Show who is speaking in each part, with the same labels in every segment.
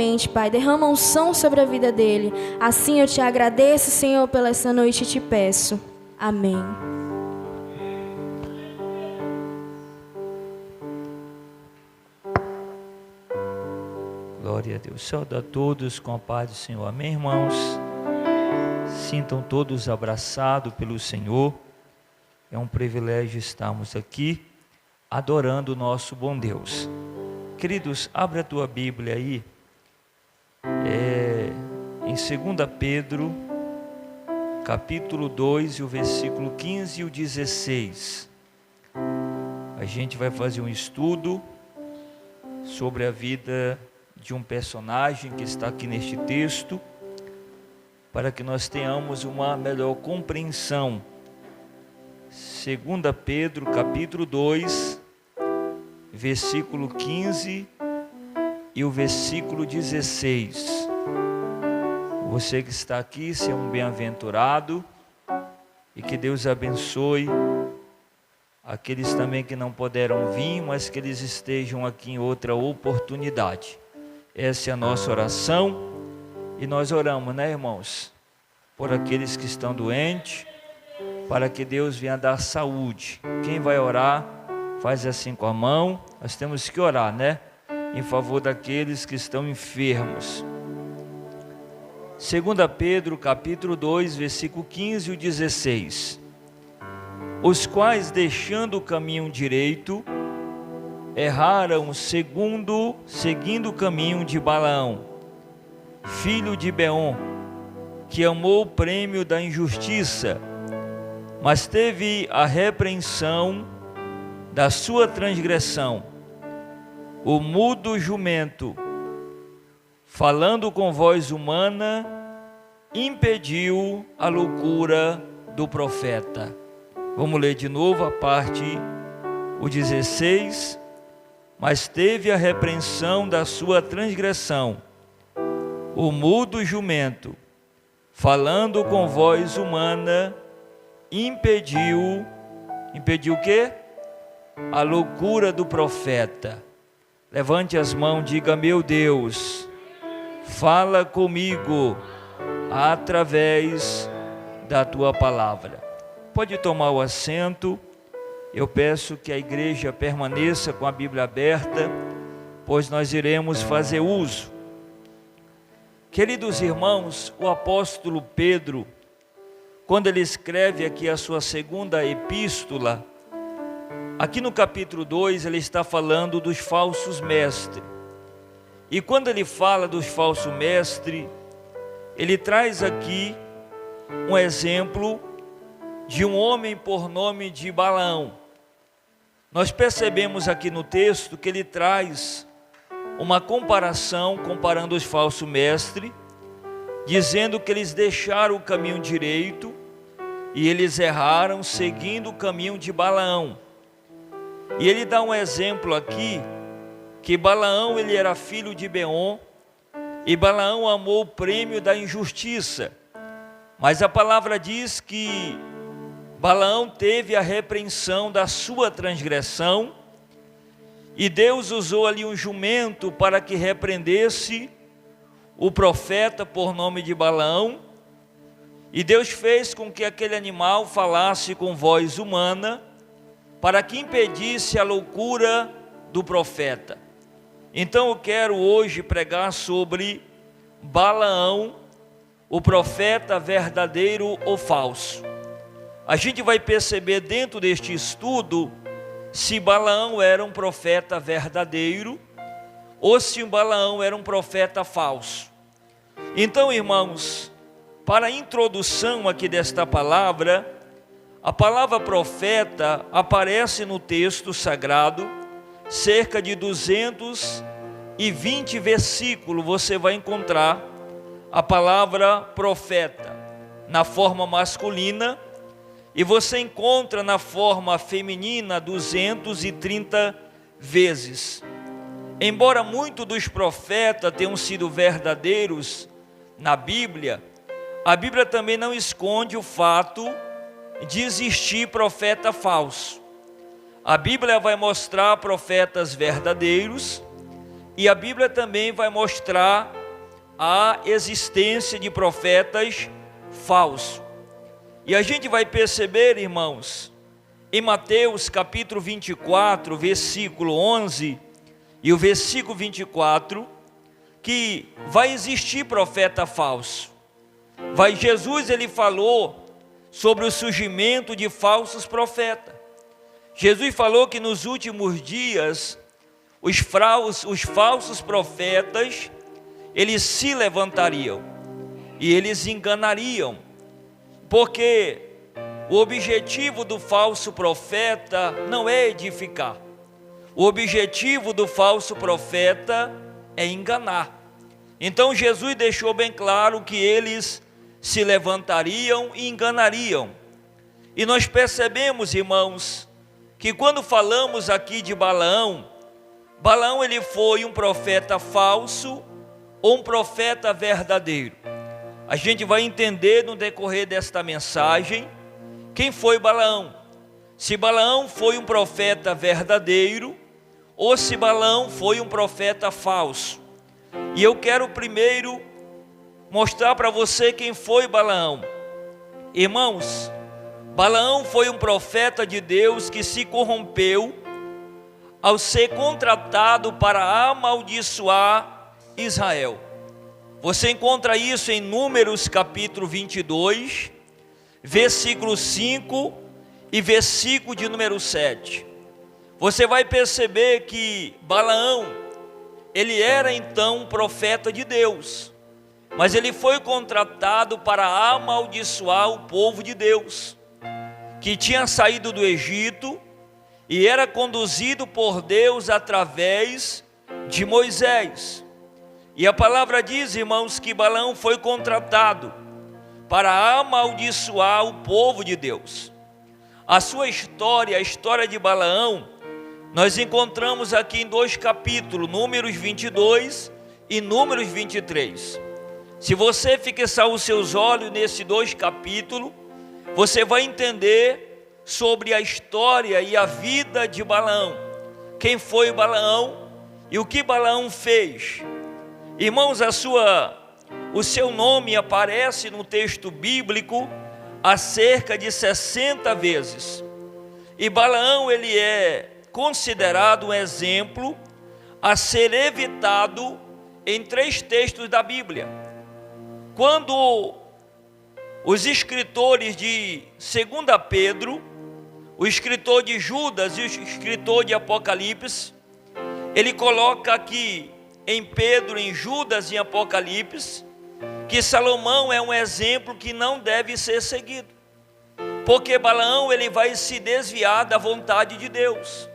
Speaker 1: poderosamente, Pai. Derrama unção sobre a vida dele. Assim eu te agradeço, Senhor, pela essa noite e te peço. Amém.
Speaker 2: Glória a Deus. Saúde a todos com a paz do Senhor. Amém, irmãos? Sintam todos abraçados pelo Senhor. É um privilégio estarmos aqui adorando o nosso bom Deus. Queridos, abre a tua Bíblia aí. Em 2 Pedro, capítulo 2, e o versículo 15 e o 16. A gente vai fazer um estudo sobre a vida de um personagem que está aqui neste texto, para que nós tenhamos uma melhor compreensão. 2 Pedro, capítulo 2, versículo 15 e o versículo 16. Você que está aqui, seja um bem-aventurado, e que Deus abençoe aqueles também que não puderam vir, mas que eles estejam aqui em outra oportunidade. Essa é a nossa oração, e nós oramos, né, irmãos, por aqueles que estão doentes, para que Deus venha dar saúde. Quem vai orar, faz assim com a mão. Nós temos que orar, né, em favor daqueles que estão enfermos. 2 Pedro, capítulo 2, versículo 15 e 16. Os quais, deixando o caminho direito, erraram seguindo o caminho de Balaão, filho de Beom, que amou o prêmio da injustiça, mas teve a repreensão da sua transgressão. O mudo jumento, falando com voz humana, impediu a loucura do profeta. Vamos ler de novo a parte, o 16. Mas teve a repreensão da sua transgressão. O mudo jumento, falando com voz humana, impediu o quê? A loucura do profeta. Levante as mãos, diga: meu Deus, fala comigo através da tua palavra. Pode tomar o assento. Eu peço que a igreja permaneça com a Bíblia aberta, pois nós iremos fazer uso. Queridos irmãos, o apóstolo Pedro, quando ele escreve aqui a sua segunda epístola, aqui no capítulo 2, ele está falando dos falsos mestres. E quando ele fala dos falsos mestres, ele traz aqui um exemplo de um homem por nome de Balaão. Nós percebemos aqui no texto que ele traz uma comparação, comparando os falsos mestres, dizendo que eles deixaram o caminho direito e eles erraram seguindo o caminho de Balaão. E ele dá um exemplo aqui, que Balaão ele era filho de Beom, e Balaão amou o prêmio da injustiça. Mas a palavra diz que Balaão teve a repreensão da sua transgressão, e Deus usou ali um jumento para que repreendesse o profeta por nome de Balaão, e Deus fez com que aquele animal falasse com voz humana, para que impedisse a loucura do profeta. Então eu quero hoje pregar sobre Balaão, o profeta verdadeiro ou falso. A gente vai perceber dentro deste estudo se Balaão era um profeta verdadeiro ou se Balaão era um profeta falso. Então, irmãos, para a introdução aqui desta palavra, a palavra profeta aparece no texto sagrado, cerca de 220 versículos você vai encontrar a palavra profeta na forma masculina, e você encontra na forma feminina 230 vezes. Embora muitos dos profetas tenham sido verdadeiros na Bíblia, a Bíblia também não esconde o fato de existir profeta falso. A Bíblia vai mostrar profetas verdadeiros e a Bíblia também vai mostrar a existência de profetas falsos. E a gente vai perceber, irmãos, em Mateus capítulo 24, versículo 11 e o versículo 24, que vai existir profeta falso. Jesus ele falou sobre o surgimento de falsos profetas. Jesus falou que nos últimos dias os falsos profetas eles se levantariam e eles enganariam, porque o objetivo do falso profeta não é edificar. O objetivo do falso profeta é enganar. Então Jesus deixou bem claro que eles se levantariam e enganariam. E nós percebemos, irmãos, que quando falamos aqui de Balaão, Balaão ele foi um profeta falso ou um profeta verdadeiro. A gente vai entender no decorrer desta mensagem quem foi Balaão. Se Balaão foi um profeta verdadeiro ou se Balaão foi um profeta falso. E eu quero primeiro mostrar para você quem foi Balaão. Irmãos, Balaão foi um profeta de Deus que se corrompeu ao ser contratado para amaldiçoar Israel. Você encontra isso em Números capítulo 22, versículo 5 e versículo de número 7. Você vai perceber que Balaão, ele era então um profeta de Deus, mas ele foi contratado para amaldiçoar o povo de Deus, que tinha saído do Egito e era conduzido por Deus através de Moisés. E a palavra diz, irmãos, que Balaão foi contratado para amaldiçoar o povo de Deus. A sua história, a história de Balaão, nós encontramos aqui em 2 capítulos, Números 22 e Números 23. Se você fixar os seus olhos nesses 2 capítulos, você vai entender sobre a história e a vida de Balaão. Quem foi Balaão e o que Balaão fez. Irmãos, o seu nome aparece no texto bíblico a cerca de 60 vezes. E Balaão ele é considerado um exemplo a ser evitado em 3 textos da Bíblia. Quando os escritores de 2 Pedro, o escritor de Judas e o escritor de Apocalipse, ele coloca aqui em Pedro, em Judas e em Apocalipse, que Salomão é um exemplo que não deve ser seguido, porque Balaão ele vai se desviar da vontade de Deus.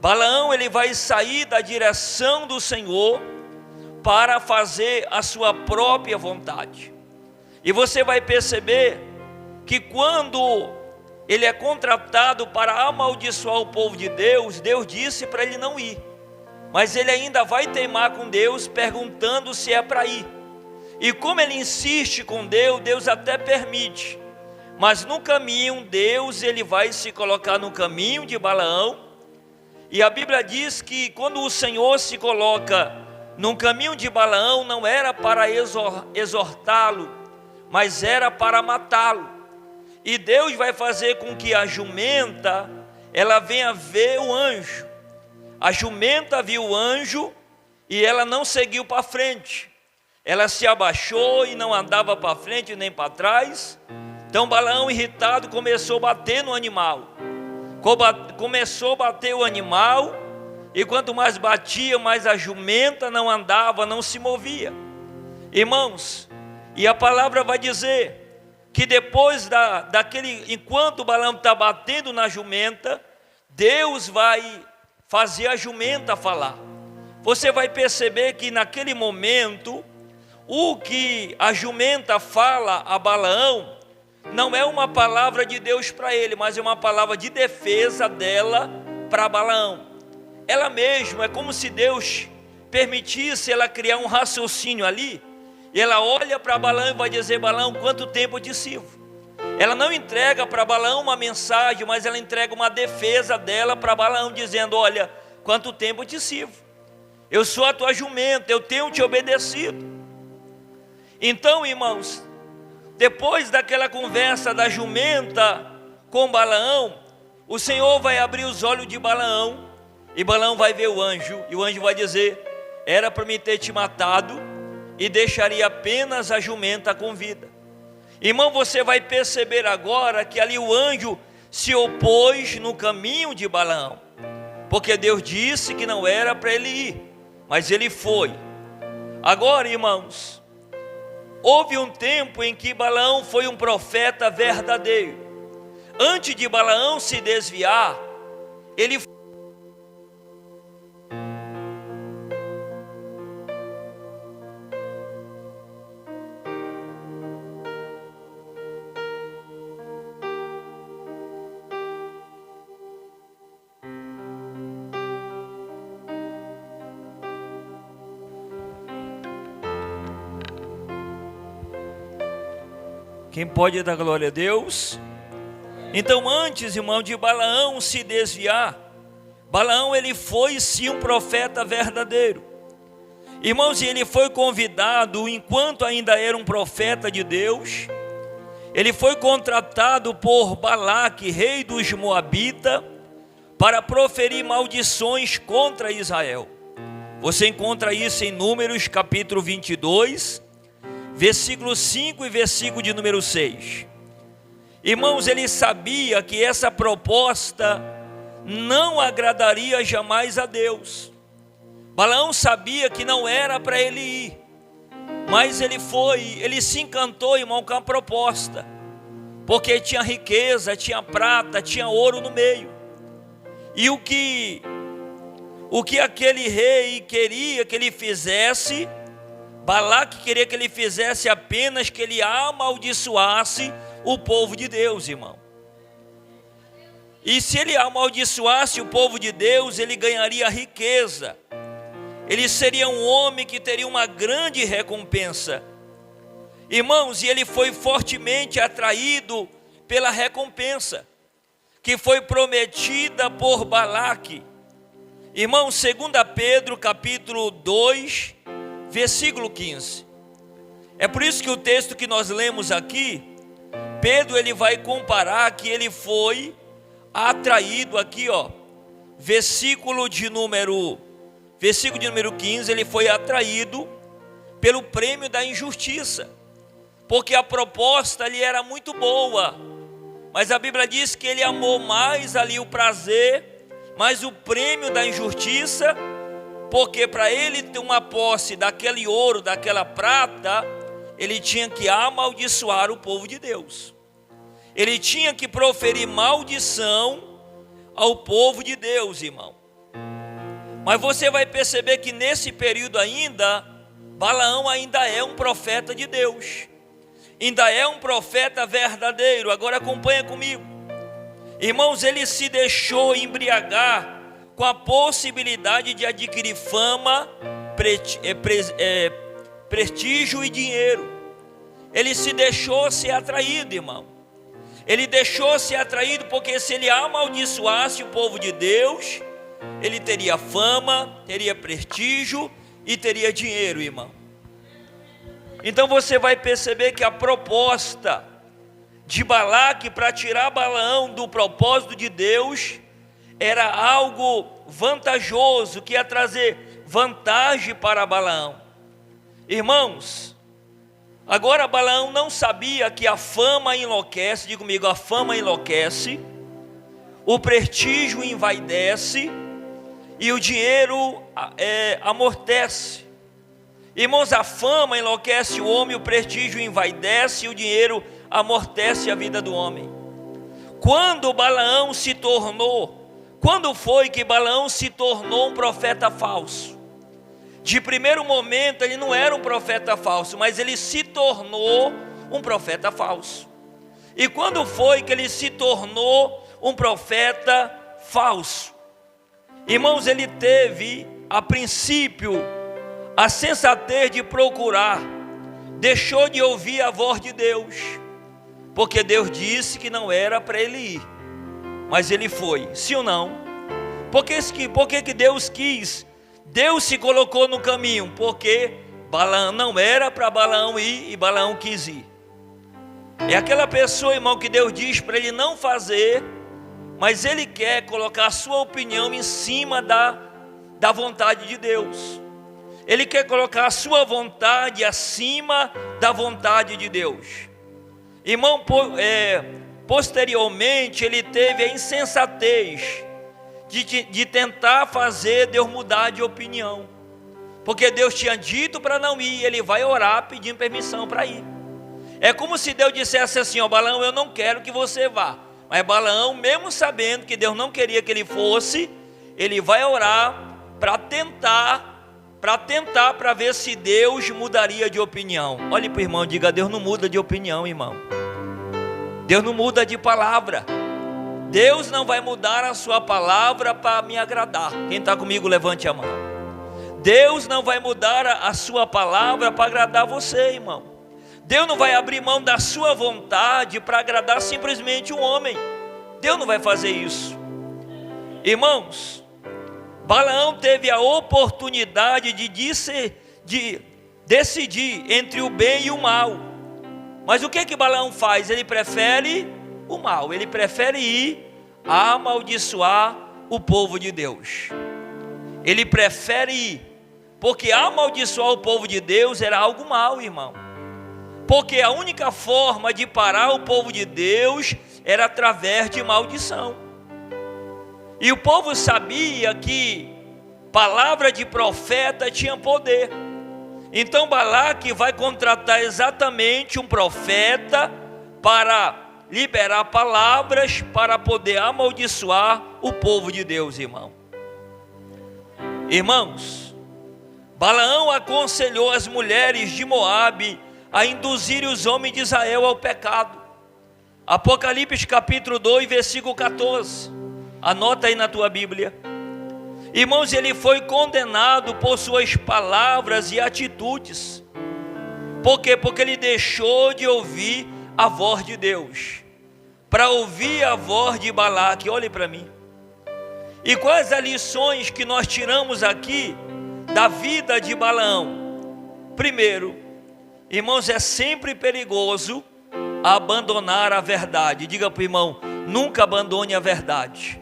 Speaker 2: Balaão ele vai sair da direção do Senhor para fazer a sua própria vontade. E você vai perceber que quando ele é contratado para amaldiçoar o povo de Deus, Deus disse para ele não ir, mas ele ainda vai teimar com Deus, perguntando se é para ir. E como ele insiste com Deus, Deus até permite, mas no caminho, Deus ele vai se colocar no caminho de Balaão. E a Bíblia diz que quando o Senhor se coloca no caminho de Balaão, não era para exortá-lo, mas era para matá-lo. E Deus vai fazer com que a jumenta, ela venha ver o anjo. A jumenta viu o anjo e ela não seguiu para frente. Ela se abaixou e não andava para frente nem para trás. Então Balaão, irritado, começou a bater no animal. Começou a bater o animal, e quanto mais batia, mais a jumenta não andava, não se movia. Irmãos, e a palavra vai dizer que depois enquanto Balaão está batendo na jumenta, Deus vai fazer a jumenta falar. Você vai perceber que naquele momento, o que a jumenta fala a Balaão, não é uma palavra de Deus para ele, mas é uma palavra de defesa dela para Balaão. Ela mesma, é como se Deus permitisse ela criar um raciocínio ali, e ela olha para Balaão e vai dizer: Balaão, quanto tempo eu te sirvo? Ela não entrega para Balaão uma mensagem, mas ela entrega uma defesa dela para Balaão, dizendo: olha, quanto tempo eu te sirvo? eu sou a tua jumenta, eu tenho te obedecido. Então, irmãos, depois daquela conversa da jumenta com Balaão, o Senhor vai abrir os olhos de Balaão, e Balaão vai ver o anjo, e o anjo vai dizer: era para mim ter te matado, e deixaria apenas a jumenta com vida. Irmão, você vai perceber agora que ali o anjo se opôs no caminho de Balaão, porque Deus disse que não era para ele ir, mas ele foi. Agora, irmãos, houve um tempo em que Balaão foi um profeta verdadeiro. Antes de Balaão se desviar, ele Quem pode dar glória a Deus? Então, antes, irmão, de Balaão se desviar, Balaão, ele foi sim um profeta verdadeiro. Irmãos, e ele foi convidado, enquanto ainda era um profeta de Deus, ele foi contratado por Balaque, rei dos Moabitas, para proferir maldições contra Israel. Você encontra isso em Números capítulo 22, versículo 5 e versículo de número 6. Irmãos, ele sabia que essa proposta não agradaria jamais a Deus. Balaão sabia que não era para ele ir, mas ele se encantou, irmão, com a proposta, porque tinha riqueza, tinha prata, tinha ouro no meio. E o que aquele rei queria que ele fizesse, Balaque queria que ele fizesse apenas que ele amaldiçoasse o povo de Deus, irmão. E se ele amaldiçoasse o povo de Deus, ele ganharia riqueza. Ele seria um homem que teria uma grande recompensa. Irmãos, e ele foi fortemente atraído pela recompensa que foi prometida por Balaque. Irmãos, 2 Pedro capítulo 2, versículo 15. É por isso que o texto que nós lemos aqui, Pedro ele vai comparar que ele foi atraído aqui, versículo de número 15, ele foi atraído pelo prêmio da injustiça, porque a proposta ali era muito boa, mas a Bíblia diz que ele amou mais ali o prazer, mais o prêmio da injustiça, porque para ele ter uma posse daquele ouro, daquela prata, ele tinha que amaldiçoar o povo de Deus. Ele tinha que proferir maldição ao povo de Deus, irmão. Mas você vai perceber que nesse período ainda, Balaão ainda é um profeta de Deus. Ainda é um profeta verdadeiro. Agora acompanha comigo. Irmãos, ele se deixou embriagar com a possibilidade de adquirir fama, prestígio e dinheiro. Ele se deixou ser atraído, irmão. Ele deixou ser atraído porque se ele amaldiçoasse o povo de Deus, ele teria fama, teria prestígio e teria dinheiro, irmão. Então você vai perceber que a proposta de Balaque para tirar Balaão do propósito de Deus era algo vantajoso, que ia trazer vantagem para Balaão. Irmãos, agora Balaão não sabia que a fama enlouquece, diga comigo, a fama enlouquece, o prestígio envaidece e o dinheiro amortece. Irmãos, a fama enlouquece o homem, o prestígio envaidece e o dinheiro amortece a vida do homem. Quando foi que Balaão se tornou um profeta falso? De primeiro momento ele não era um profeta falso, mas ele se tornou um profeta falso. E quando foi que ele se tornou um profeta falso? Irmãos, ele teve a princípio a sensatez de procurar, deixou de ouvir a voz de Deus, porque Deus disse que não era para ele ir, mas ele foi, sim ou não? Por que Deus quis Deus se colocou no caminho, porque Balaão não era para Balaão ir e Balaão quis ir. É aquela pessoa, irmão, que Deus diz para ele não fazer, mas ele quer colocar a sua opinião em cima da vontade de Deus. Ele quer colocar a sua vontade acima da vontade de Deus. Irmão, posteriormente ele teve a insensatez de tentar fazer Deus mudar de opinião. Porque Deus tinha dito para não ir, ele vai orar pedindo permissão para ir. É como se Deus dissesse assim: ó, Balaão, eu não quero que você vá. Mas Balaão, mesmo sabendo que Deus não queria que ele fosse, ele vai orar para ver se Deus mudaria de opinião. Olhe para o irmão, diga: Deus não muda de opinião, irmão. Deus não muda de palavra. Deus não vai mudar a sua palavra para me agradar. Quem está comigo, levante a mão. Deus não vai mudar a sua palavra para agradar você, irmão. Deus não vai abrir mão da sua vontade para agradar simplesmente um homem. Deus não vai fazer isso. Irmãos, Balaão teve a oportunidade de decidir entre o bem e o mal. Mas o que Balaão faz? Ele prefere o mal. Ele prefere ir amaldiçoar o povo de Deus. Ele prefere ir, porque amaldiçoar o povo de Deus era algo mal, irmão. Porque a única forma de parar o povo de Deus era através de maldição. E o povo sabia que palavra de profeta tinha poder. Então Balaque vai contratar exatamente um profeta para liberar palavras para poder amaldiçoar o povo de Deus, irmão. Irmãos, Balaão aconselhou as mulheres de Moabe a induzirem os homens de Israel ao pecado. Apocalipse capítulo 2, versículo 14. Anota aí na tua Bíblia. Irmãos, ele foi condenado por suas palavras e atitudes. Por quê? Porque ele deixou de ouvir a voz de Deus para ouvir a voz de Balaque. Olhe para mim. E quais as lições que nós tiramos aqui da vida de Balaão? Primeiro, irmãos, é sempre perigoso abandonar a verdade. Diga para o irmão: nunca abandone a verdade.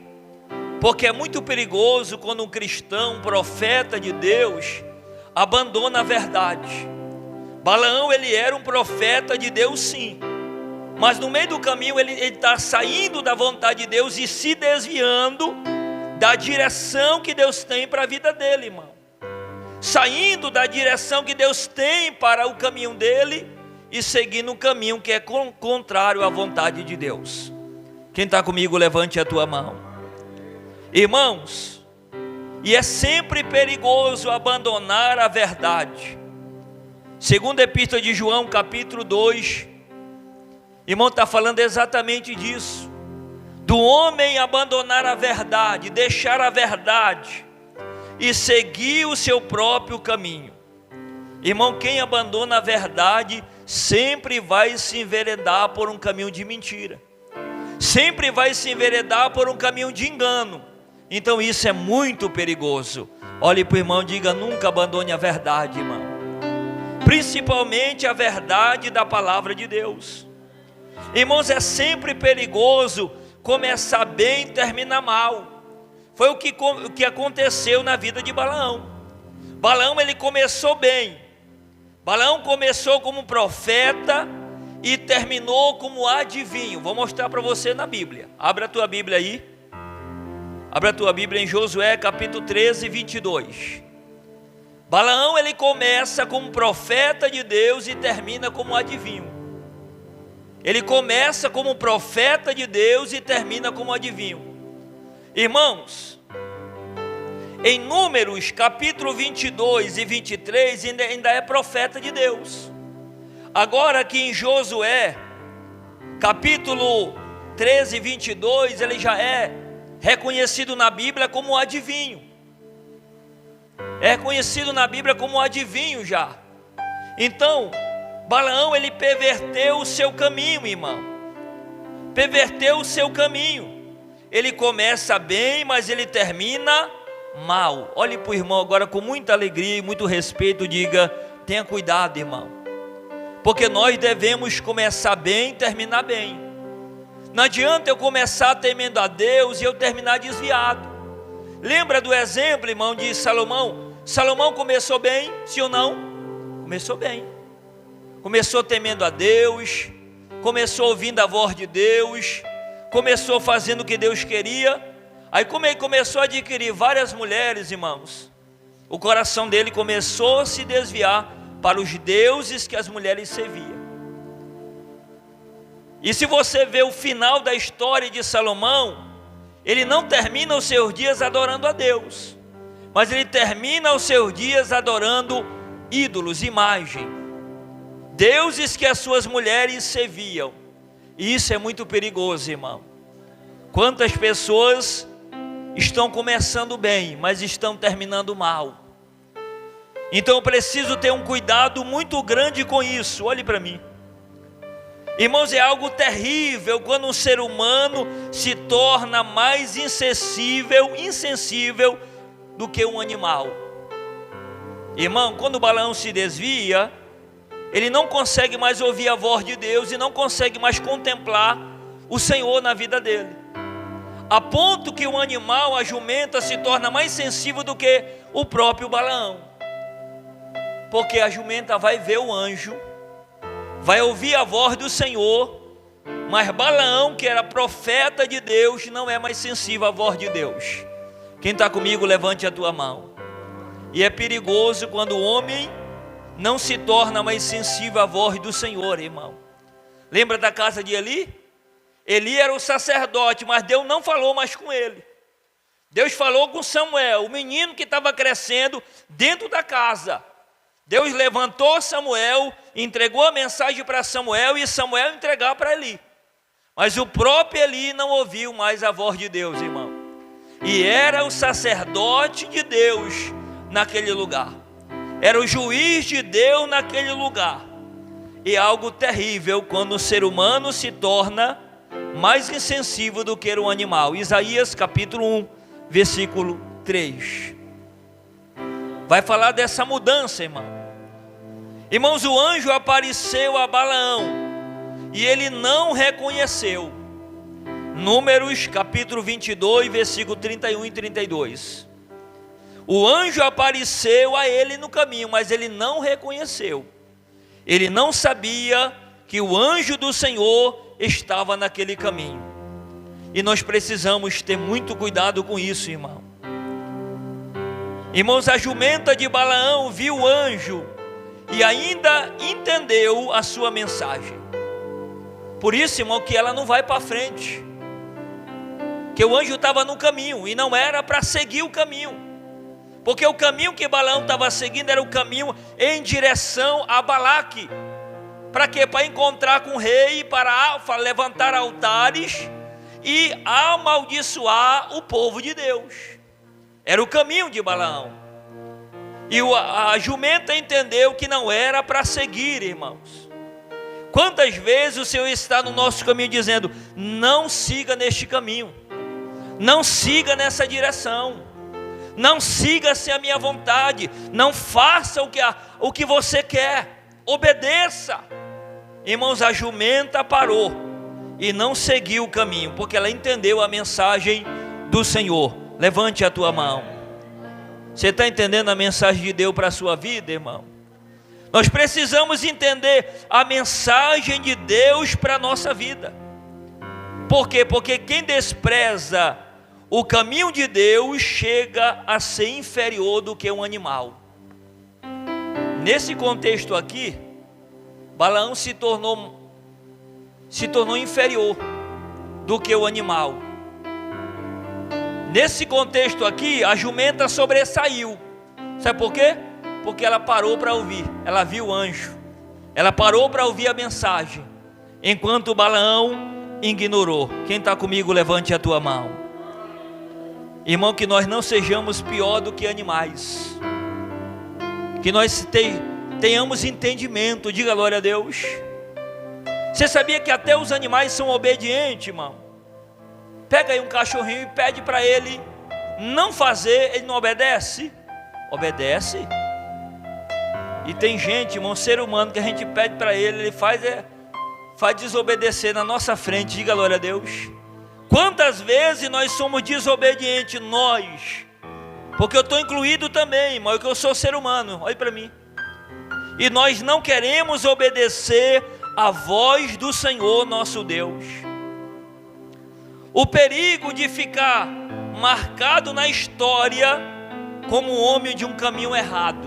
Speaker 2: Porque é muito perigoso quando um cristão, um profeta de Deus, abandona a verdade. Balaão, ele era um profeta de Deus, sim. Mas no meio do caminho ele está saindo da vontade de Deus e se desviando da direção que Deus tem para a vida dele, irmão. Saindo da direção que Deus tem para o caminho dele e seguindo um caminho que é contrário à vontade de Deus. Quem está comigo, levante a tua mão. Irmãos, e é sempre perigoso abandonar a verdade. Segunda Epístola de João, capítulo 2, irmão, está falando exatamente disso. Do homem abandonar a verdade, deixar a verdade e seguir o seu próprio caminho. Irmão, quem abandona a verdade sempre vai se enveredar por um caminho de mentira. Sempre vai se enveredar por um caminho de engano. Então isso é muito perigoso. Olhe para o irmão e diga: nunca abandone a verdade, irmão. Principalmente a verdade da palavra de Deus. Irmãos, é sempre perigoso começar bem e terminar mal. Foi o que aconteceu na vida de Balaão. Balaão, ele começou bem. Balaão começou como profeta e terminou como adivinho. Vou mostrar para você na Bíblia. Abra a tua Bíblia aí. Abra a tua Bíblia em Josué capítulo 13, 22. Balaão, ele começa como profeta de Deus e termina como adivinho. Ele começa como profeta de Deus e termina como adivinho. Irmãos, em Números capítulo 22 e 23 ainda é profeta de Deus. Agora aqui em Josué capítulo 13 e 22 ele já é reconhecido na Bíblia como adivinho. É reconhecido na Bíblia como adivinho já. Então, Balaão, ele perverteu o seu caminho, irmão. Perverteu o seu caminho. Ele começa bem, mas ele termina mal. Olhe para o irmão agora com muita alegria e muito respeito, diga: tenha cuidado, irmão, porque nós devemos começar bem e terminar bem. Não adianta eu começar temendo a Deus e eu terminar desviado. Lembra do exemplo, irmão, de Salomão? Salomão começou bem, sim ou não? Começou bem. Começou temendo a Deus, começou ouvindo a voz de Deus, começou fazendo o que Deus queria. Aí como ele começou a adquirir várias mulheres, irmãos, o coração dele começou a se desviar para os deuses que as mulheres serviam. E se você vê o final da história de Salomão, ele não termina os seus dias adorando a Deus, mas ele termina os seus dias adorando ídolos, imagem, deuses que as suas mulheres serviam. E isso é muito perigoso, irmão. Quantas pessoas estão começando bem, mas estão terminando mal. Então eu preciso ter um cuidado muito grande com isso. Olhe para mim, irmãos, é algo terrível quando um ser humano se torna mais insensível do que um animal. Irmão, quando Balaão se desvia, ele não consegue mais ouvir a voz de Deus e não consegue mais contemplar o Senhor na vida dele, a ponto que um animal, a jumenta, se torna mais sensível do que o próprio Balaão, porque a jumenta vai ver o anjo, vai ouvir a voz do Senhor, mas Balaão, que era profeta de Deus, não é mais sensível à voz de Deus. Quem está comigo, levante a tua mão. E é perigoso quando o homem não se torna mais sensível à voz do Senhor, irmão. Lembra da casa de Eli? Eli era o sacerdote, mas Deus não falou mais com ele. Deus falou com Samuel, o menino que estava crescendo dentro da casa. Deus levantou Samuel, entregou a mensagem para Samuel e Samuel entregava para Eli. Mas o próprio Eli não ouviu mais a voz de Deus, irmão. E era o sacerdote de Deus naquele lugar. Era o juiz de Deus naquele lugar. E é algo terrível quando o ser humano se torna mais insensível do que um animal. Isaías capítulo 1, versículo 3. Vai falar dessa mudança, irmão. Irmãos, o anjo apareceu a Balaão e ele não reconheceu. Números capítulo 22, versículo 31 e 32. O anjo apareceu a ele no caminho, mas ele não reconheceu. Ele não sabia que o anjo do Senhor estava naquele caminho. E nós precisamos ter muito cuidado com isso, irmão. Irmãos, a jumenta de Balaão viu o anjo e ainda entendeu a sua mensagem. Por isso, irmão, que ela não vai para frente, que o anjo estava no caminho e não era para seguir o caminho, porque o caminho que Balaão estava seguindo era o caminho em direção a Balaque. Para quê? Para encontrar com o rei, para levantar altares e amaldiçoar o povo de Deus. Era o caminho de Balaão. E a jumenta entendeu que não era para seguir, irmãos. Quantas vezes o Senhor está no nosso caminho dizendo: não siga neste caminho, não siga nessa direção, não siga sem a minha vontade, não faça o que você quer, obedeça. Irmãos, a jumenta parou e não seguiu o caminho, porque ela entendeu a mensagem do Senhor. Levante a tua mão. Você está entendendo a mensagem de Deus para a sua vida, irmão? Nós precisamos entender a mensagem de Deus para a nossa vida. Por quê? Porque quem despreza o caminho de Deus chega a ser inferior do que um animal. Nesse contexto aqui, Balaão se tornou inferior do que o animal. Nesse contexto aqui, a jumenta sobressaiu. Sabe por quê? Porque ela parou para ouvir. Ela viu o anjo. Ela parou para ouvir a mensagem, enquanto Balaão ignorou. Quem está comigo, levante a tua mão. Irmão, que nós não sejamos pior do que animais. Que nós tenhamos entendimento. Diga glória a Deus. Você sabia que até os animais são obedientes, irmão? Pega aí um cachorrinho e pede para ele não fazer, ele não obedece? Obedece. E tem gente, irmão, ser humano, que a gente pede para ele faz desobedecer na nossa frente. Diga glória a Deus. Quantas vezes nós somos desobedientes, nós? Porque eu estou incluído também, irmão, porque eu sou ser humano, olhe para mim. E nós não queremos obedecer a voz do Senhor nosso Deus. O perigo de ficar marcado na história como um homem de um caminho errado.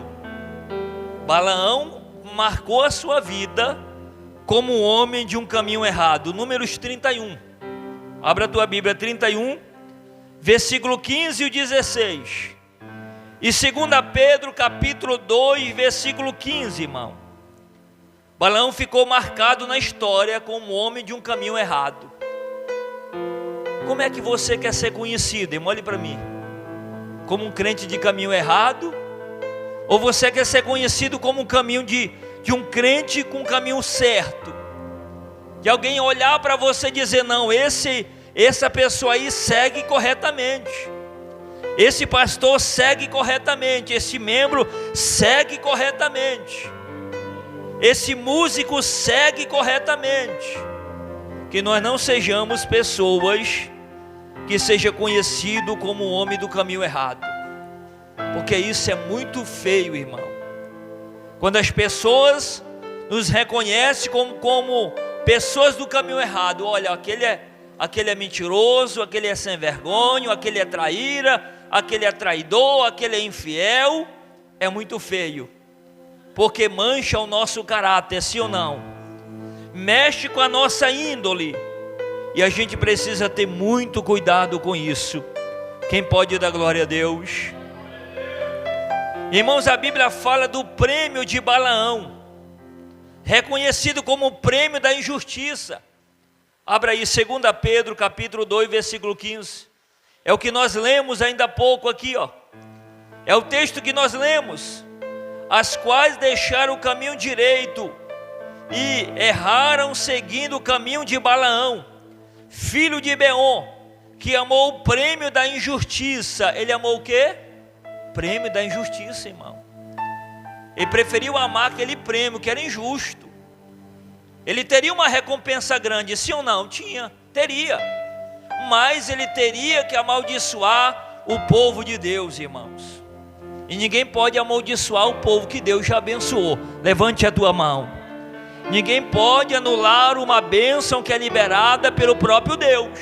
Speaker 2: Balaão marcou a sua vida como um homem de um caminho errado. Números 31. Abra a tua Bíblia, 31, versículo 15 e 16. E 2 Pedro, capítulo 2, versículo 15, irmão. Balaão ficou marcado na história como um homem de um caminho errado. Como é que você quer ser conhecido, irmão? Olhe para mim. Como um crente de caminho errado? Ou você quer ser conhecido como um caminho de um crente com um caminho certo? De alguém olhar para você e dizer, não, essa pessoa aí segue corretamente. Esse pastor segue corretamente. Esse membro segue corretamente. Esse músico segue corretamente. Que nós não sejamos pessoas que seja conhecido como um homem do caminho errado. Porque isso é muito feio, irmão. Quando as pessoas nos reconhecem como pessoas do caminho errado. Olha, aquele é mentiroso, aquele é sem vergonha, aquele é traíra, aquele é traidor, aquele é infiel. É muito feio. Porque mancha o nosso caráter, sim ou não? Mexe com a nossa índole. E a gente precisa ter muito cuidado com isso. Quem pode dar glória a Deus? Irmãos, a Bíblia fala do prêmio de Balaão, reconhecido como o prêmio da injustiça. Abra aí 2 Pedro capítulo 2, versículo 15. É o que nós lemos ainda há pouco aqui, ó. É o texto que nós lemos. As quais deixaram o caminho direito e erraram seguindo o caminho de Balaão, filho de Beor, que amou o prêmio da injustiça. Ele amou o quê? Prêmio da injustiça, irmão. Ele preferiu amar aquele prêmio que era injusto. Ele teria uma recompensa grande, sim ou não? Teria. Mas ele teria que amaldiçoar o povo de Deus, irmãos. E ninguém pode amaldiçoar o povo que Deus já abençoou. Levante a tua mão. Ninguém pode anular uma bênção que é liberada pelo próprio Deus.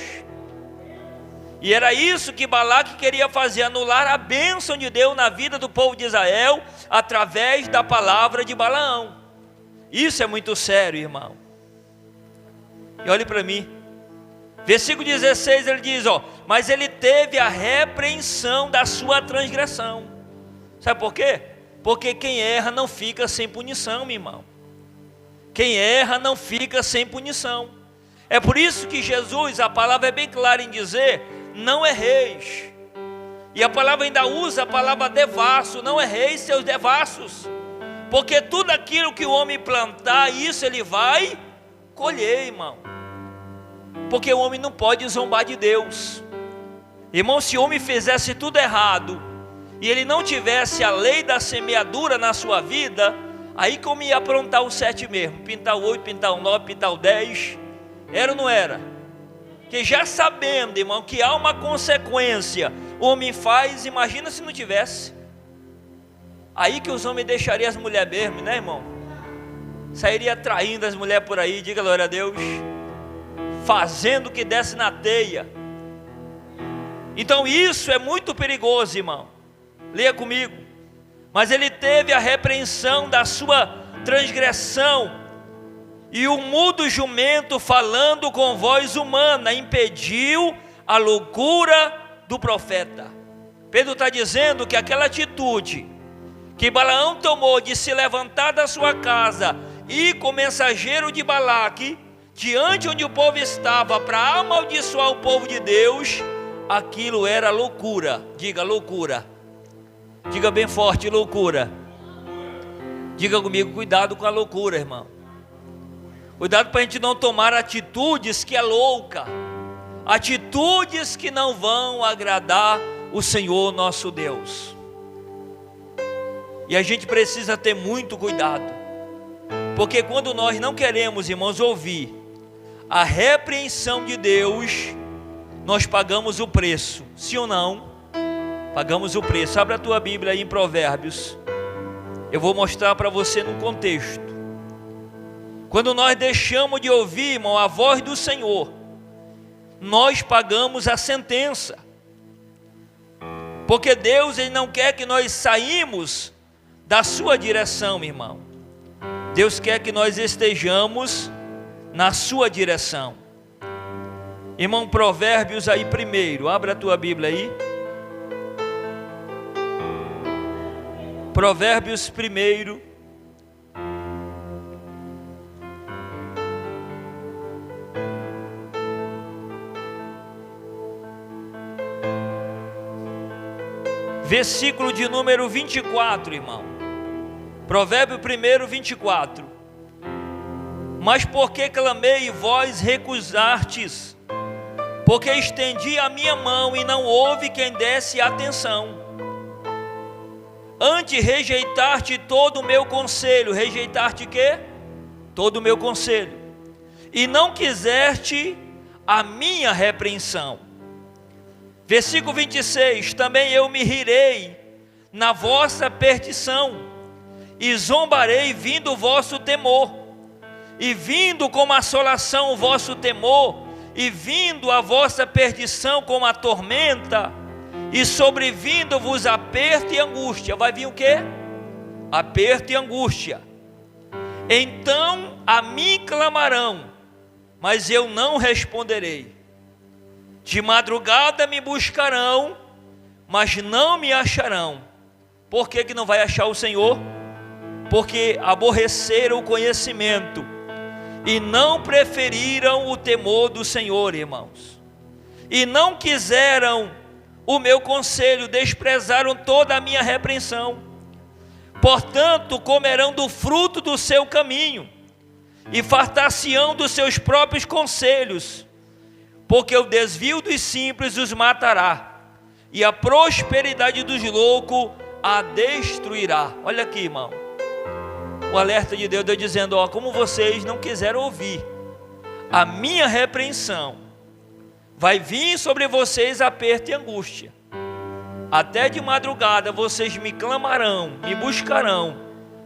Speaker 2: E era isso que Balaque queria fazer, anular a bênção de Deus na vida do povo de Israel, através da palavra de Balaão. Isso é muito sério, irmão. E olhe para mim. Versículo 16 ele diz, mas ele teve a repreensão da sua transgressão. Sabe por quê? Porque quem erra não fica sem punição, meu irmão. Quem erra não fica sem punição. É por isso que Jesus, a palavra é bem clara em dizer, não erreis. E a palavra ainda usa a palavra devasso, não erreis seus devassos. Porque tudo aquilo que o homem plantar, isso ele vai colher, irmão. Porque o homem não pode zombar de Deus. Irmão, se o homem fizesse tudo errado, e ele não tivesse a lei da semeadura na sua vida, aí como ia aprontar o 7 mesmo, pintar o 8, pintar o 9, pintar o 10, era ou não era? Que já sabendo, irmão, que há uma consequência, o homem faz, imagina se não tivesse. Aí que os homens deixariam as mulheres mesmo, né, irmão? Sairia traindo as mulheres por aí, diga glória a Deus, fazendo o que desce na teia. Então isso é muito perigoso, irmão. Leia comigo. Mas ele teve a repreensão da sua transgressão, e o mudo jumento, falando com voz humana, impediu a loucura do profeta. Pedro está dizendo que aquela atitude que Balaão tomou de se levantar da sua casa e com o mensageiro de Balaque, diante onde o povo estava, para amaldiçoar o povo de Deus, aquilo era loucura. Diga loucura. Diga bem forte, loucura. Diga comigo, cuidado com a loucura, irmão. Cuidado para a gente não tomar atitudes que é louca, atitudes que não vão agradar o Senhor nosso Deus. E a gente precisa ter muito cuidado, porque quando nós não queremos, irmãos, ouvir a repreensão de Deus, nós pagamos o preço. Sim ou não? Pagamos o preço. Abra a tua Bíblia aí em Provérbios. Eu vou mostrar para você no contexto. Quando nós deixamos de ouvir, irmão, a voz do Senhor, nós pagamos a sentença. Porque Deus, Ele não quer que nós saímos da sua direção, irmão. Deus quer que nós estejamos na sua direção. Irmão, Provérbios aí primeiro, abra a tua Bíblia aí. Provérbios primeiro. Versículo de número 24, irmão. Provérbio 1, 24. Mas porque clamei e vós recusastes? Porque estendi a minha mão e não houve quem desse atenção. Antes rejeitaste todo o meu conselho. Rejeitaste quê? Todo o meu conselho. E não quiseste a minha repreensão. Versículo 26. Também eu me rirei na vossa perdição, e zombarei vindo o vosso temor. E vindo como assolação o vosso temor, e vindo a vossa perdição como a tormenta, e sobrevindo-vos aperto e angústia. Vai vir o quê? Aperto e angústia. Então a mim clamarão, mas eu não responderei. De madrugada me buscarão, mas não me acharão. Por que que não vai achar o Senhor? Porque aborreceram o conhecimento e não preferiram o temor do Senhor, irmãos. E não quiseram o meu conselho, desprezaram toda a minha repreensão. Portanto, comerão do fruto do seu caminho e fartar-se-ão dos seus próprios conselhos, porque o desvio dos simples os matará, e a prosperidade dos loucos a destruirá. Olha aqui, irmão, o alerta de Deus, dizendo, ó, como vocês não quiseram ouvir a minha repreensão, vai vir sobre vocês aperto e angústia. Até de madrugada vocês me clamarão, me buscarão,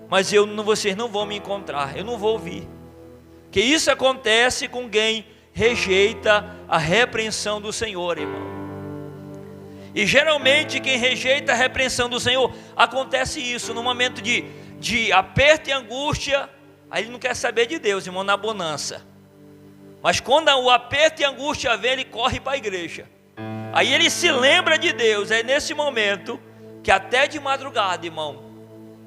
Speaker 2: mas vocês não vão me encontrar, eu não vou ouvir. Que isso acontece com quem rejeita a repreensão do Senhor, irmão. E geralmente quem rejeita a repreensão do Senhor, acontece isso no momento de aperto e angústia. Aí ele não quer saber de Deus, irmão, na bonança. Mas quando o aperto e a angústia vem, ele corre para a igreja. Aí ele se lembra de Deus. É nesse momento que até de madrugada, irmão,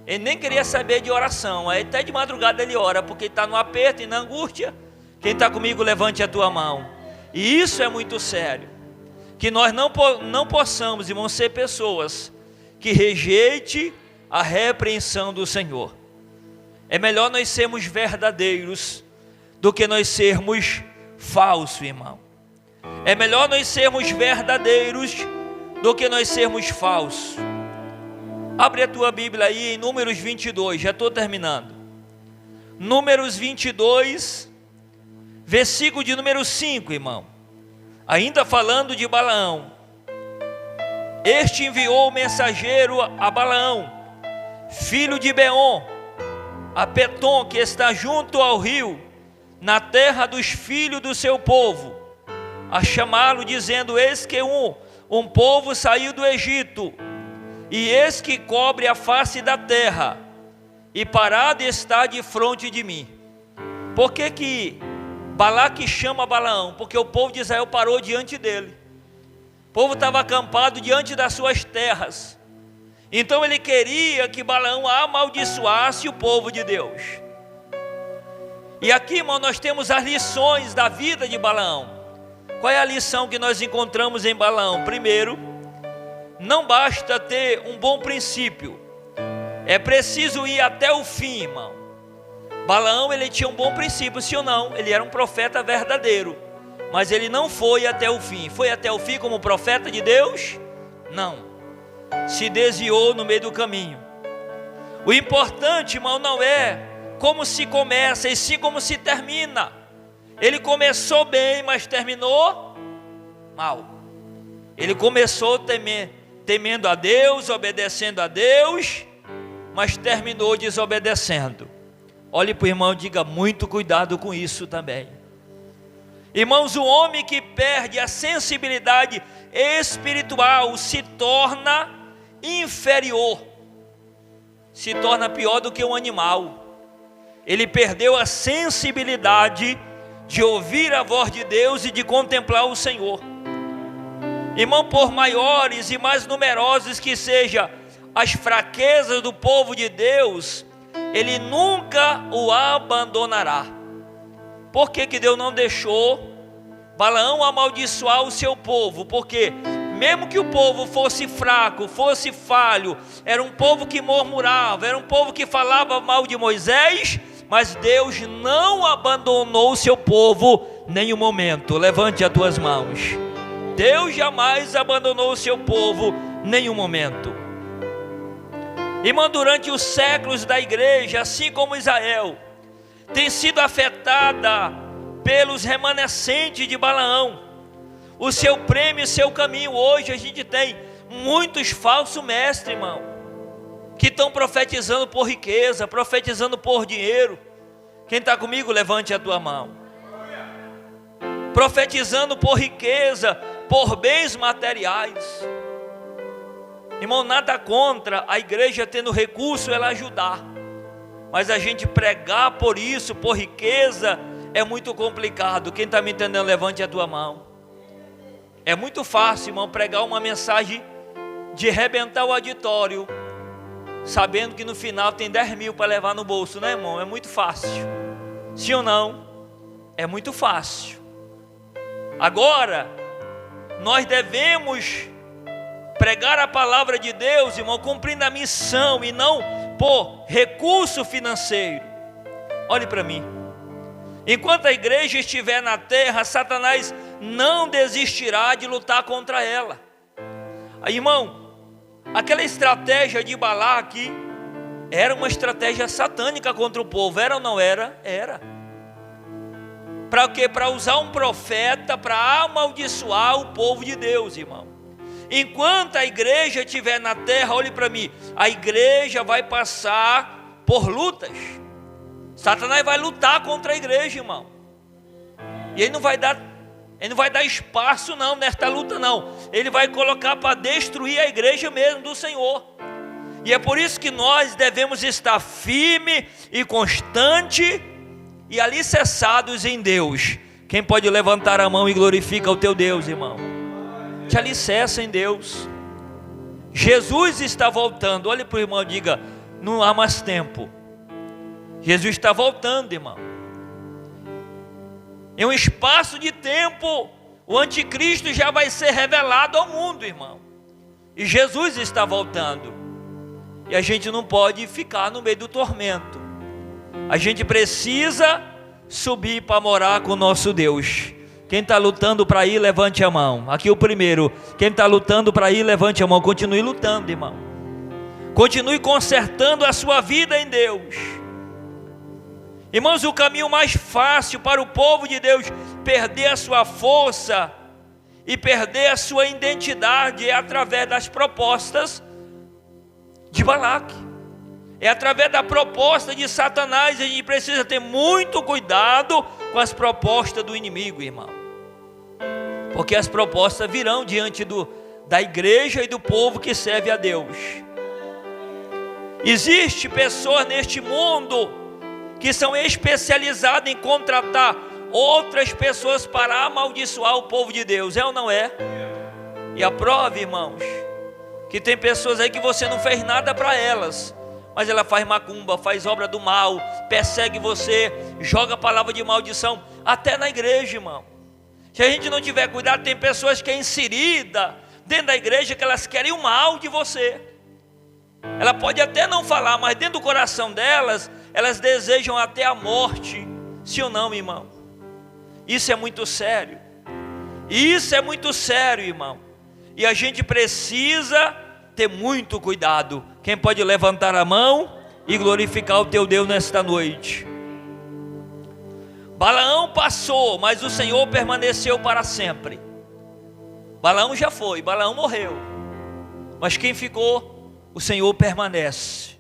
Speaker 2: ele nem queria saber de oração. Aí até de madrugada ele ora, porque está no aperto e na angústia. Quem está comigo, levante a tua mão. E isso é muito sério. Que nós não possamos, irmão, ser pessoas que rejeite a repreensão do Senhor. É melhor nós sermos verdadeiros do que nós sermos falsos, irmão. É melhor nós sermos verdadeiros do que nós sermos falsos. Abre a tua Bíblia aí em Números 22, já estou terminando. Números 22, versículo de número 5, irmão. Ainda falando de Balaão. Este enviou o mensageiro a Balaão, filho de Beom, a Petom, que está junto ao rio, na terra dos filhos do seu povo, a chamá-lo, dizendo, eis que um povo saiu do Egito, e eis que cobre a face da terra, e parado está de fronte de mim. Por que Balaque chama Balaão? Porque o povo de Israel parou diante dele. O povo estava acampado diante das suas terras. Então ele queria que Balaão amaldiçoasse o povo de Deus. E aqui, irmão, nós temos as lições da vida de Balaão. Qual é a lição que nós encontramos em Balaão? Primeiro, não basta ter um bom princípio, é preciso ir até o fim, irmão. Balaão, ele tinha um bom princípio, sim ou não? Ele era um profeta verdadeiro, mas ele não foi até o fim. Foi até o fim como profeta de Deus? Não. Se desviou no meio do caminho. O importante, irmão, não é como se começa, e sim como se termina. Ele começou bem, mas terminou mal. Ele começou temendo a Deus, obedecendo a Deus, mas terminou desobedecendo. Olhe para o irmão e diga: muito cuidado com isso também. Irmãos, o homem que perde a sensibilidade espiritual se torna inferior, se torna pior do que um animal. Ele perdeu a sensibilidade de ouvir a voz de Deus e de contemplar o Senhor. Irmão, por maiores e mais numerosos que sejam as fraquezas do povo de Deus, Ele nunca o abandonará. Por que Deus não deixou Balaão amaldiçoar o seu povo? Porque mesmo que o povo fosse fraco, fosse falho, era um povo que murmurava, era um povo que falava mal de Moisés, mas Deus não abandonou o seu povo em nenhum momento. Levante as tuas mãos. Deus jamais abandonou o seu povo em nenhum momento. Irmão, durante os séculos da igreja, assim como Israel, tem sido afetada pelos remanescentes de Balaão. O seu prêmio, o seu caminho. Hoje a gente tem muitos falsos mestres, irmão, que estão profetizando por riqueza, profetizando por dinheiro. Quem está comigo, levante a tua mão. Profetizando por riqueza, por bens materiais. Irmão, nada contra a igreja tendo recurso, ela ajudar. Mas a gente pregar por isso, por riqueza, é muito complicado. Quem está me entendendo, levante a tua mão. É muito fácil, irmão, pregar uma mensagem de arrebentar o auditório, sabendo que no final tem 10 mil para levar no bolso, né, irmão? É muito fácil. Sim ou não? É muito fácil. Agora, nós devemos pregar a palavra de Deus, irmão, cumprindo a missão e não por recurso financeiro. Olhe para mim. Enquanto a igreja estiver na terra, Satanás não desistirá de lutar contra ela. Aí, irmão, aquela estratégia de Balaque era uma estratégia satânica contra o povo. Era ou não era? Era. Para quê? Para usar um profeta para amaldiçoar o povo de Deus, irmão. Enquanto a igreja estiver na terra, olhe para mim, a igreja vai passar por lutas. Satanás vai lutar contra a igreja, irmão. E ele não vai dar espaço não nesta luta não. Ele vai colocar para destruir a igreja mesmo do Senhor. E é por isso que nós devemos estar firme e constante e alicerçados em Deus. Quem pode levantar a mão e glorifica o teu Deus, irmão? Te alicerça em Deus. Jesus está voltando. Olhe para o irmão e diga: não há mais tempo. Jesus está voltando, irmão. Em um espaço de tempo, o anticristo já vai ser revelado ao mundo, irmão. E Jesus está voltando. E a gente não pode ficar no meio do tormento. A gente precisa subir para morar com o nosso Deus. Quem está lutando para ir, levante a mão. Aqui o primeiro. Quem está lutando para ir, levante a mão. Continue lutando, irmão. Continue consertando a sua vida em Deus. Irmãos, o caminho mais fácil para o povo de Deus perder a sua força e perder a sua identidade é através das propostas de Balaque. É através da proposta de Satanás. A gente precisa ter muito cuidado com as propostas do inimigo, irmão. Porque as propostas virão diante da igreja e do povo que serve a Deus. Existem pessoas neste mundo que são especializadas em contratar outras pessoas para amaldiçoar o povo de Deus. É ou não é? E a prova, irmãos, que tem pessoas aí que você não fez nada para elas, mas ela faz macumba, faz obra do mal, persegue você, joga palavra de maldição, até na igreja, irmão. Se a gente não tiver cuidado, tem pessoas que é inserida dentro da igreja que elas querem o mal de você. Ela pode até não falar, mas dentro do coração delas, elas desejam até a morte. Sim ou não, irmão? Isso é muito sério. Isso é muito sério, irmão. E a gente precisa ter muito cuidado. Quem pode levantar a mão e glorificar o teu Deus nesta noite? Balaão passou, mas o Senhor permaneceu para sempre. Balaão já foi, Balaão morreu, mas quem ficou? O Senhor permanece.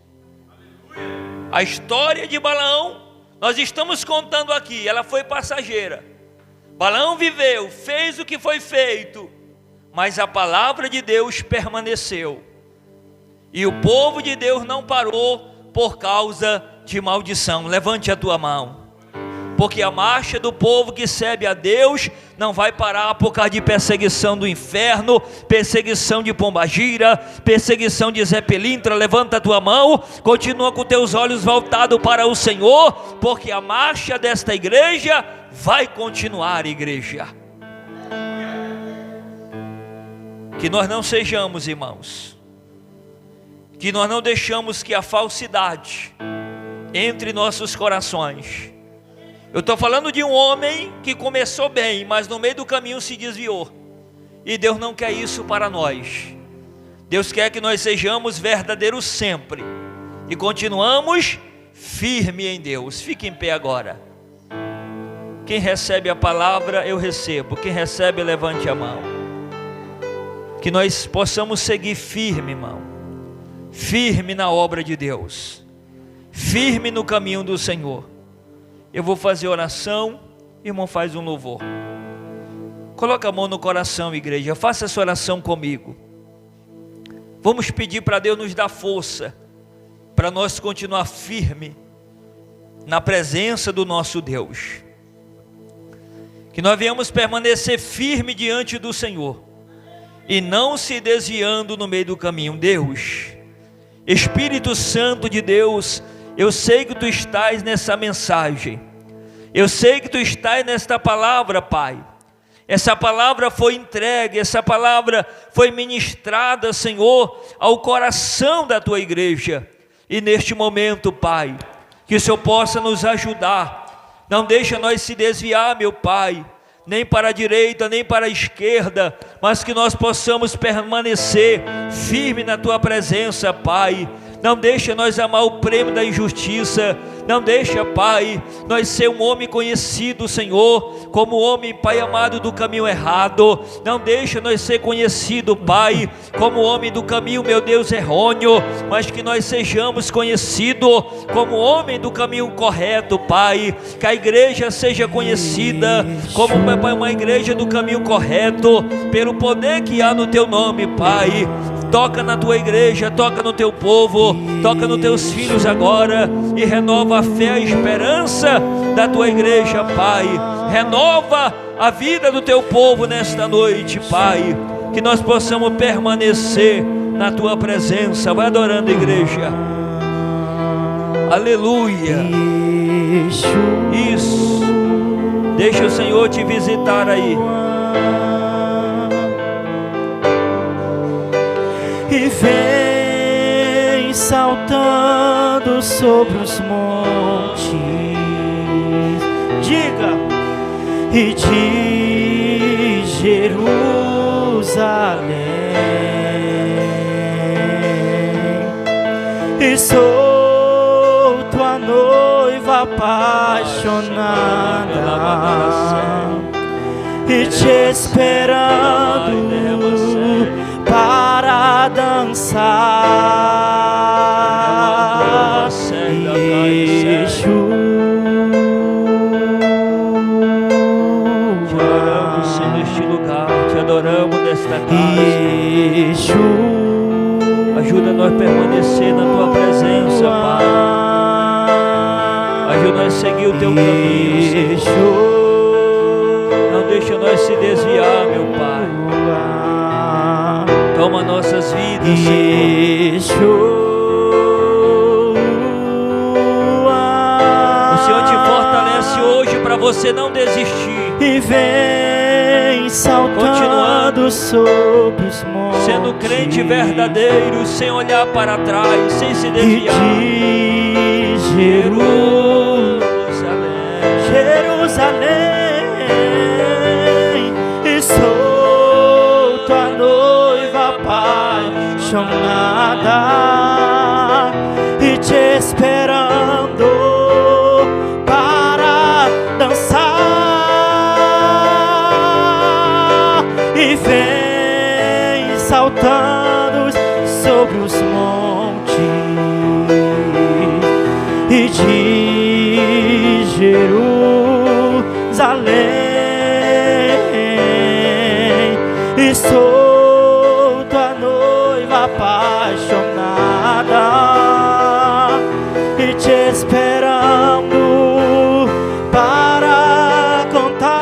Speaker 2: A história de Balaão, nós estamos contando aqui, ela foi passageira. Balaão viveu, fez o que foi feito, mas a palavra de Deus permaneceu. E o povo de Deus não parou por causa de maldição. Levante a tua mão. Porque a marcha do povo que serve a Deus não vai parar por causa de perseguição do inferno, perseguição de pombagira, perseguição de Zé Pelintra. Levanta a tua mão, continua com teus olhos voltados para o Senhor, porque a marcha desta igreja vai continuar, igreja. Que nós não sejamos, irmãos, que nós não deixamos que a falsidade entre nossos corações. Eu estou falando de um homem que começou bem, mas no meio do caminho se desviou. E Deus não quer isso para nós. Deus quer que nós sejamos verdadeiros sempre. E continuamos firmes em Deus. Fique em pé agora. Quem recebe a palavra, eu recebo. Quem recebe, levante a mão. Que nós possamos seguir firme, irmão. Firme na obra de Deus. Firme no caminho do Senhor. Eu vou fazer oração, irmão, faz um louvor. Coloca a mão no coração, igreja, faça essa oração comigo. Vamos pedir para Deus nos dar força, para nós continuar firme na presença do nosso Deus. Que nós venhamos permanecer firme diante do Senhor, e não se desviando no meio do caminho. Deus, Espírito Santo de Deus, eu sei que Tu estás nessa mensagem, eu sei que Tu estás nesta palavra, Pai. Essa palavra foi entregue, essa palavra foi ministrada, Senhor, ao coração da Tua igreja. E neste momento, Pai, que o Senhor possa nos ajudar. Não deixa nós se desviar, meu Pai, nem para a direita, nem para a esquerda, mas que nós possamos permanecer firme na Tua presença, Pai. Não deixa nós amar o prêmio da injustiça. Não deixa, Pai, nós ser um homem conhecido, Senhor, como homem, Pai amado, do caminho errado. Não deixa nós ser conhecido, Pai, como homem do caminho, meu Deus, errôneo, mas que nós sejamos conhecidos como homem do caminho correto, Pai. Que a igreja seja conhecida como, meu Pai, uma igreja do caminho correto, pelo poder que há no Teu nome, Pai. Toca na Tua igreja, toca no Teu povo, toca nos Teus filhos agora, e renova a fé e a esperança da Tua igreja, Pai. Renova a vida do Teu povo nesta noite, Pai. Que nós possamos permanecer na Tua presença. Vai adorando, igreja. Aleluia. Isso. Deixa o Senhor te visitar aí.
Speaker 3: E vem saltando sobre os montes, diga, e de Jerusalém, e sou tua noiva apaixonada, e te esperando para dançar, Yeshua.
Speaker 2: Te adoramos, Senhor, neste lugar, te adoramos nesta casa.
Speaker 3: Yeshua.
Speaker 2: Ajuda-nos a permanecer na Tua presença, Pai. Ajuda-nos a seguir o Teu caminho, Senhor. Não deixa nós se desviar, meu Pai. Toma nossas vidas, Senhor. O Senhor te fortalece hoje para você não desistir.
Speaker 3: E vem saltando sobre os montes,
Speaker 2: sendo crente verdadeiro, sem olhar para trás, sem se desviar.
Speaker 3: E de Jerusalém, e sou tua noiva apaixonada e te esperando para dançar. E vem saltando sobre os montes e de Jerusalém. Estou tua noiva apaixonada e te esperando para cantar.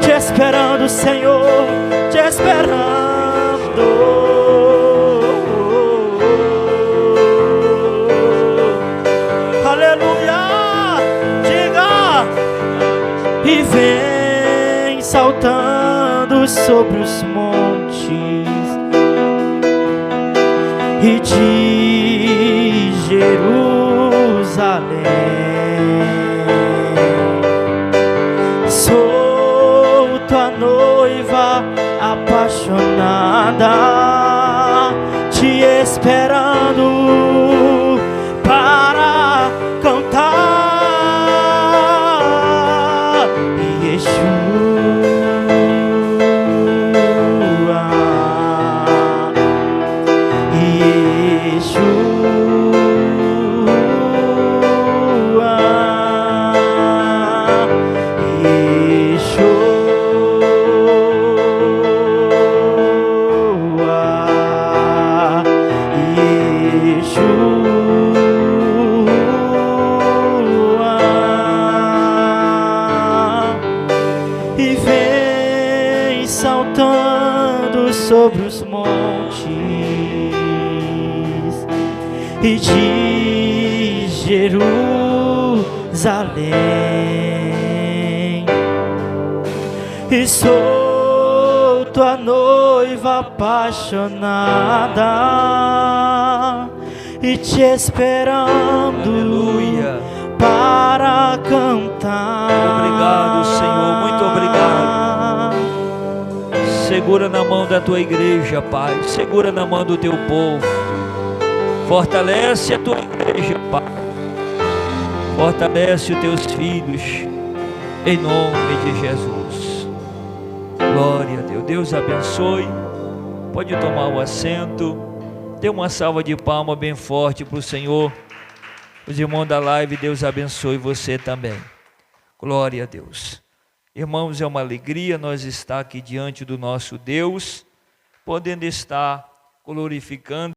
Speaker 3: Te esperando, Senhor, te esperando. E vem saltando sobre os montes e de Jerusalém. Sou tua noiva apaixonada, te esperando para cantar. E vem saltando sobre os montes e de Jerusalém. E sou tua noiva apaixonada e te esperando.
Speaker 2: Aleluia.
Speaker 3: Para cantar.
Speaker 2: Obrigado, Senhor, muito obrigado. Segura na mão da tua igreja, Pai. Segura na mão do teu povo. Fortalece a tua igreja, Pai. Fortalece os teus filhos, em nome de Jesus. Glória a Deus. Deus abençoe. Pode tomar o assento. Dê uma salva de palmas bem forte para o Senhor. Os irmãos da live, Deus abençoe você também. Glória a Deus. Irmãos, é uma alegria nós estar aqui diante do nosso Deus, podendo estar glorificando